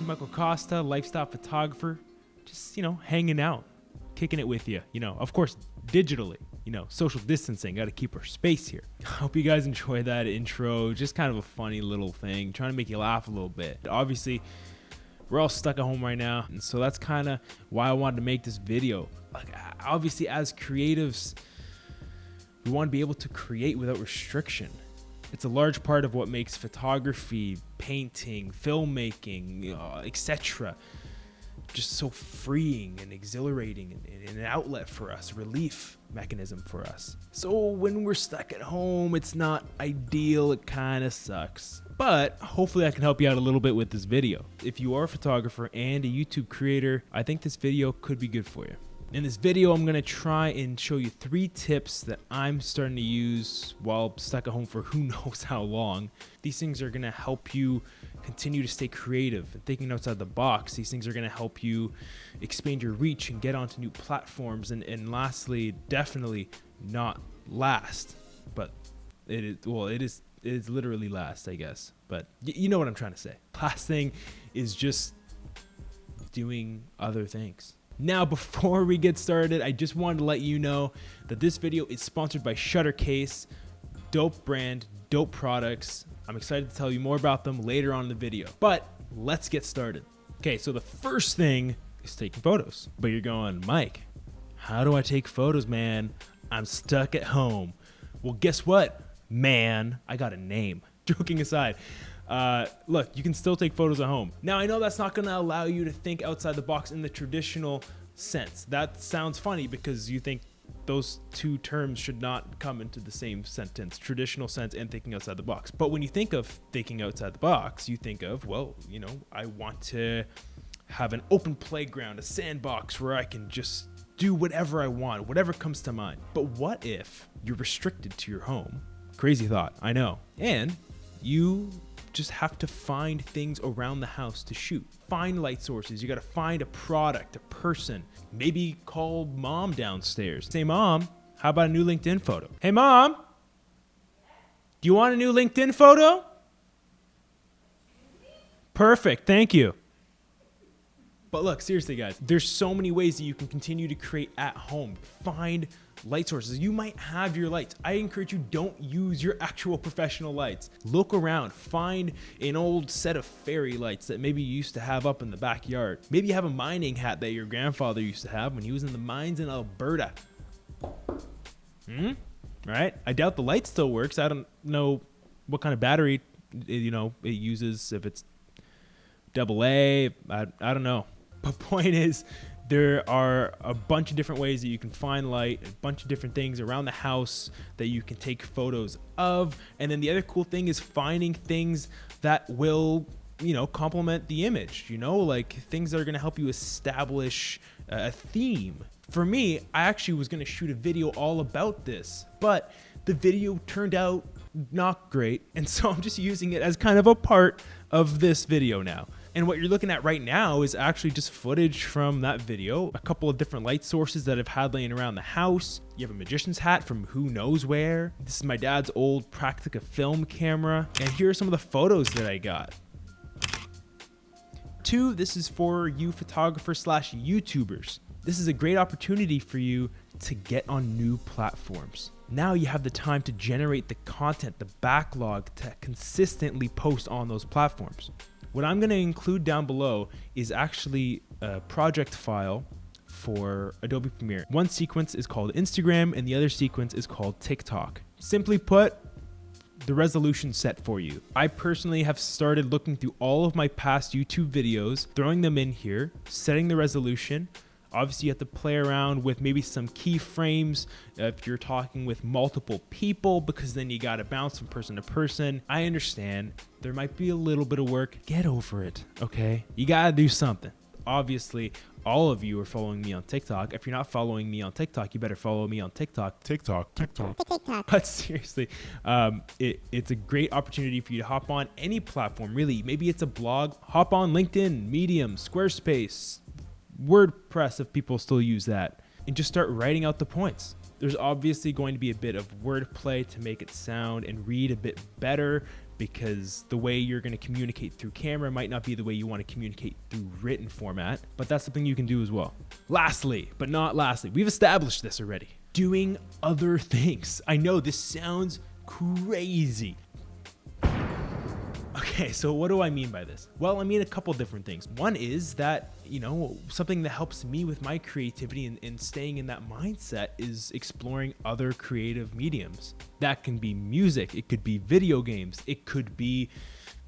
Michael Costa, lifestyle photographer, just, hanging out, kicking it with you, of course, digitally, social distancing, got to keep our space here. Hope you guys enjoy that intro. Just kind of a funny little thing, trying to make you laugh a little bit. Obviously, we're all stuck at home right now, and so that's kind of why I wanted to make this video. Like, obviously, as creatives, we want to be able to create without restriction. It's a large part of what makes photography, painting, filmmaking, etc. just so freeing and exhilarating and an outlet for us, relief mechanism for us. So when we're stuck at home, it's not ideal, it kind of sucks. But hopefully I can help you out a little bit with this video. If you are a photographer and a YouTube creator, I think this video could be good for you. In this video, I'm gonna try and show you 3 tips that I'm starting to use while stuck at home for who knows how long. These things are gonna help you continue to stay creative and thinking outside the box. These things are gonna help you expand your reach and get onto new platforms. And lastly, definitely not last, but it is literally last, I guess. But you know what I'm trying to say. Last thing is just doing other things. Now, before we get started, I just wanted to let you know that this video is sponsored by Shuttercase. Dope brand, dope products. I'm excited to tell you more about them later on in the video, but let's get started. Okay, so the first thing is taking photos. But you're going, Mike, how do I take photos, man? I'm stuck at home. Well, guess what, man? I got a name. Joking aside. Look, you can still take photos at home. Now, I know that's not going to allow you to think outside the box in the traditional sense. That sounds funny because you think those two terms should not come into the same sentence, traditional sense and thinking outside the box. But when you think of thinking outside the box, you think of, well, I want to have an open playground, a sandbox where I can just do whatever I want, whatever comes to mind. But what if you're restricted to your home? Crazy thought, I know. And you just have to find things around the house to shoot. Find light sources. You got to find a product, a person. Maybe call mom downstairs. Say, Mom, how about a new LinkedIn photo? Hey, Mom, do you want a new LinkedIn photo? Perfect. Thank you. But look, seriously, guys, there's so many ways that you can continue to create at home. Find light sources. You might have your lights. I encourage you, don't use your actual professional lights. Look around, find an old set of fairy lights that maybe you used to have up in the backyard. Maybe you have a mining hat that your grandfather used to have when he was in the mines in Alberta. Right? I doubt the light still works. I don't know what kind of battery it uses, if it's AA. I don't know. But point is, there are a bunch of different ways that you can find light, a bunch of different things around the house that you can take photos of. And then the other cool thing is finding things that will, complement the image, like things that are going to help you establish a theme. For me, I actually was going to shoot a video all about this, but the video turned out not great. And so I'm just using it as kind of a part of this video now. And what you're looking at right now is actually just footage from that video, a couple of different light sources that I've had laying around the house. You have a magician's hat from who knows where. This is my dad's old Practica film camera. And here are some of the photos that I got. 2, this is for you photographers / YouTubers. This is a great opportunity for you to get on new platforms. Now you have the time to generate the content, the backlog to consistently post on those platforms. What I'm going to include down below is actually a project file for Adobe Premiere. One sequence is called Instagram and the other sequence is called TikTok. Simply put, the resolution set for you. I personally have started looking through all of my past YouTube videos, throwing them in here, setting the resolution. Obviously, you have to play around with maybe some keyframes if you're talking with multiple people, because then you got to bounce from person to person. I understand there might be a little bit of work. Get over it, okay? You got to do something. Obviously, all of you are following me on TikTok. If you're not following me on TikTok, you better follow me on TikTok. TikTok. But seriously, it's a great opportunity for you to hop on any platform, really. Maybe it's a blog. Hop on LinkedIn, Medium, Squarespace, WordPress if people still use that, and just start writing out the points. There's obviously going to be a bit of wordplay to make it sound and read a bit better, because the way you're going to communicate through camera might not be the way you want to communicate through written format, but that's something you can do as well. Lastly, but not lastly, we've established this already. Doing other things. I know this sounds crazy. Okay, so what do I mean by this? Well, I mean a couple different things. One is that, something that helps me with my creativity and staying in that mindset is exploring other creative mediums. That can be music, it could be video games, it could be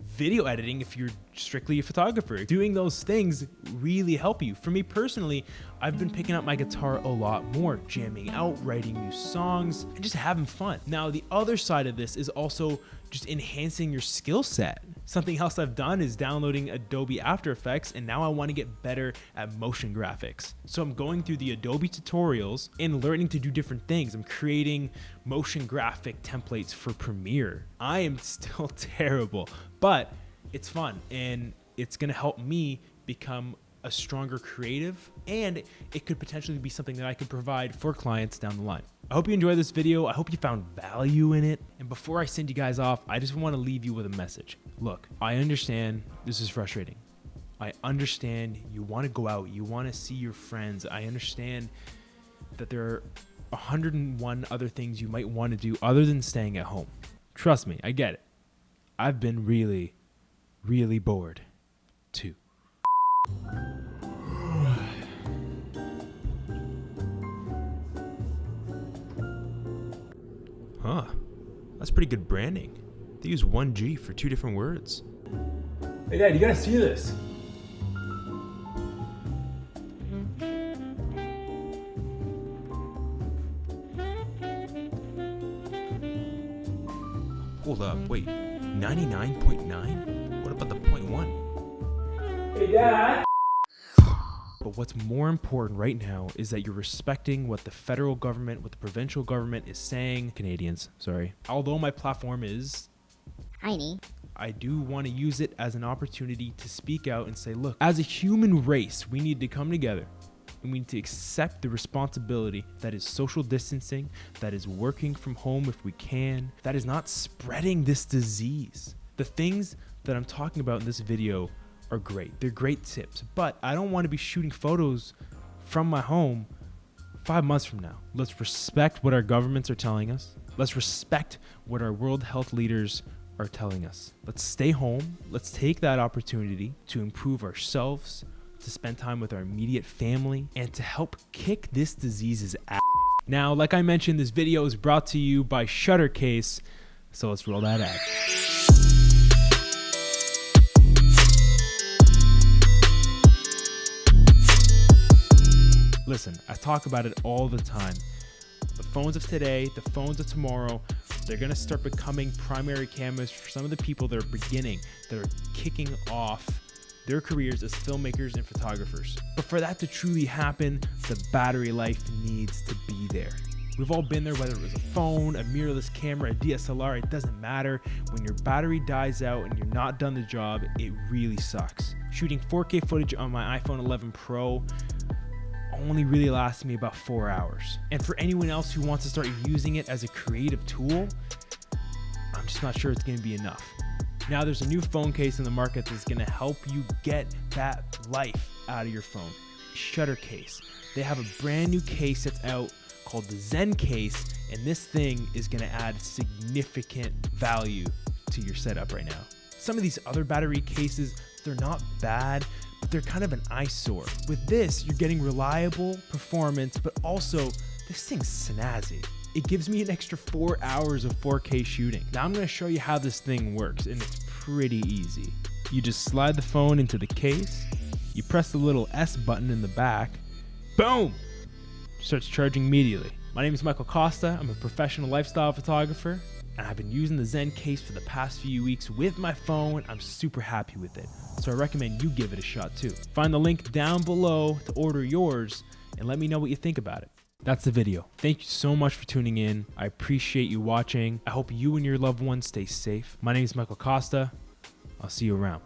video editing if you're strictly a photographer. Doing those things really help you. For me personally, I've been picking up my guitar a lot more, jamming out, writing new songs, and just having fun. Now, the other side of this is also just enhancing your skill set. Something else I've done is downloading Adobe After Effects, and now I want to get better at motion graphics. So I'm going through the Adobe tutorials and learning to do different things. I'm creating motion graphic templates for Premiere. I am still terrible, but it's fun and it's going to help me become a stronger creative, and it could potentially be something that I could provide for clients down the line. I hope you enjoyed this video. I hope you found value in it. And before I send you guys off, I just want to leave you with a message. Look, I understand this is frustrating. I understand you want to go out, you want to see your friends. I understand that there are 101 other things you might want to do other than staying at home. Trust me, I get it. I've been really, really bored too. Huh, that's pretty good branding. They use one G for two different words. Hey Dad, you gotta see this. Hold up, wait, 99.9? What about the 0.1? Hey Dad! But what's more important right now is that you're respecting what the federal government, what the provincial government is saying. Canadians, sorry. Although my platform is tiny, I do want to use it as an opportunity to speak out and say, look, as a human race, we need to come together and we need to accept the responsibility that is social distancing, that is working from home if we can, that is not spreading this disease. The things that I'm talking about in this video are great. They're great tips, but I don't want to be shooting photos from my home 5 months from now. Let's respect what our governments are telling us. Let's respect what our world health leaders are telling us. Let's stay home. Let's take that opportunity to improve ourselves, to spend time with our immediate family, and to help kick this disease's ass. Now, like I mentioned, this video is brought to you by Shuttercase, so let's roll that ad. Listen, I talk about it all the time. The phones of today, the phones of tomorrow, they're gonna start becoming primary cameras for some of the people that are beginning, that are kicking off their careers as filmmakers and photographers. But for that to truly happen, the battery life needs to be there. We've all been there, whether it was a phone, a mirrorless camera, a DSLR, it doesn't matter. When your battery dies out and you're not done the job, it really sucks. Shooting 4K footage on my iPhone 11 Pro only really lasted me about 4 hours. And for anyone else who wants to start using it as a creative tool, I'm just not sure it's gonna be enough. Now there's a new phone case in the market that's gonna help you get that life out of your phone. Shuttercase. They have a brand new case that's out called the Zen case, and this thing is gonna add significant value to your setup right now. Some of these other battery cases, they're not bad, but they're kind of an eyesore. With this, you're getting reliable performance, but also this thing's snazzy. It gives me an extra 4 hours of 4K shooting. Now I'm gonna show you how this thing works, and it's pretty easy. You just slide the phone into the case, you press the little S button in the back, boom! Starts charging immediately. My name is Michael Costa. I'm a professional lifestyle photographer, and I've been using the Zen case for the past few weeks with my phone. I'm super happy with it, so I recommend you give it a shot too. Find the link down below to order yours and let me know what you think about it. That's the video. Thank you so much for tuning in. I appreciate you watching. I hope you and your loved ones stay safe. My name is Michael Costa. I'll see you around.